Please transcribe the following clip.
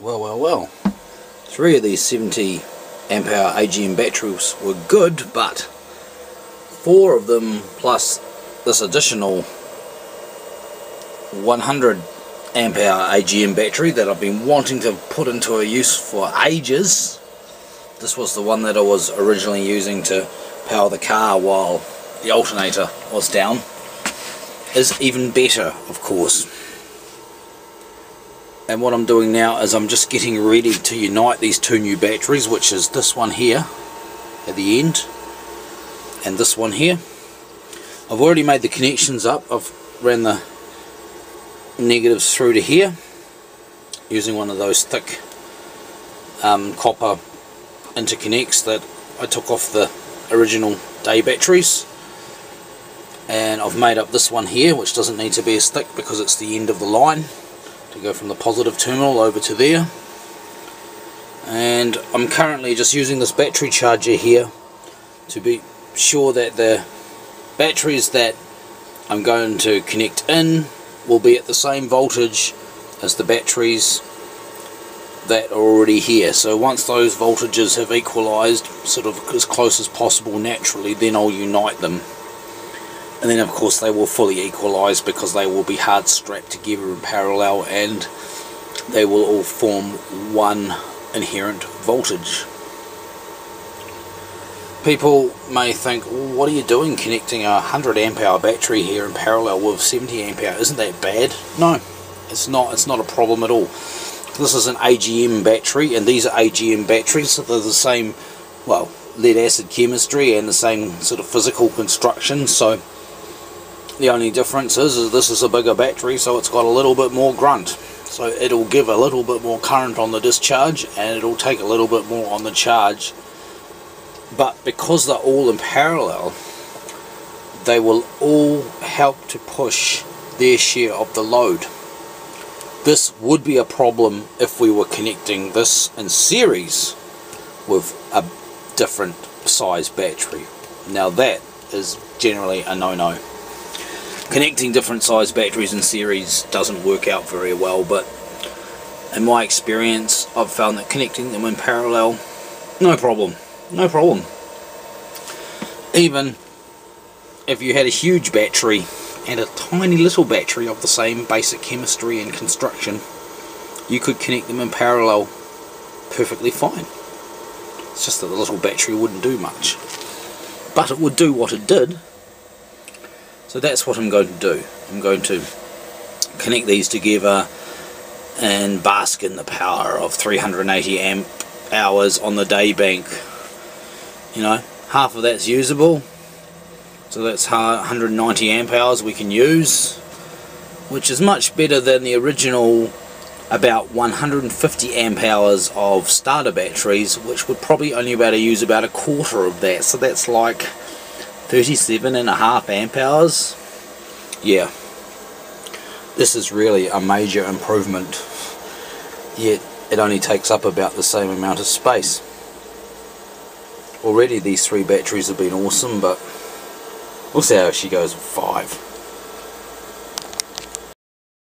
Well. 3 of these 70 amp hour AGM batteries were good, but 4 of them plus this additional 100 amp hour AGM battery that I've been wanting to put into a use for ages. This was the one that I was originally using to power the car while the alternator was down. Is even better, of course. And what I'm doing now is I'm just getting ready to unite these 2 new batteries, which is this one here at the end and this one here. I've already made the connections up. I've ran the negatives through to here using one of those thick copper interconnects that I took off the original day batteries, and I've made up this one here, which doesn't need to be as thick because it's the end of the line to go from the positive terminal over to there. And I'm currently just using this battery charger here to be sure that the batteries that I'm going to connect in will be at the same voltage as the batteries that are already here. So once those voltages have equalized sort of as close as possible naturally, then I'll unite them. And then of course they will fully equalize because they will be hard strapped together in parallel and they will all form one inherent voltage. People may think, well, what are you doing connecting a 100 amp hour battery here in parallel with 70 amp hour? Isn't that bad? No, it's not a problem at all. This is an AGM battery, and these are AGM batteries, so they're the same, well, lead acid chemistry and the same sort of physical construction. So the only difference is this is a bigger battery, so it's got a little bit more grunt. So it'll give a little bit more current on the discharge and it'll take a little bit more on the charge. But because they're all in parallel, they will all help to push their share of the load. This would be a problem if we were connecting this in series with a different size battery. Now that is generally a no-no. Connecting different size batteries in series doesn't work out very well, but in my experience I've found that connecting them in parallel, no problem. Even if you had a huge battery and a tiny little battery of the same basic chemistry and construction, you could connect them in parallel perfectly fine. It's just that the little battery wouldn't do much, but it would do what it did. So that's what I'm going to do. I'm going to connect these together and bask in the power of 380 amp hours on the day bank. You know, half of that's usable, so that's 190 amp hours we can use, which is much better than the original about 150 amp hours of starter batteries, which would probably only be able to use about a quarter of that. So that's like 37.5 amp hours. Yeah, this is really a major improvement, yet it only takes up about the same amount of space. Already these 3 batteries have been awesome, but we'll see how she goes with 5.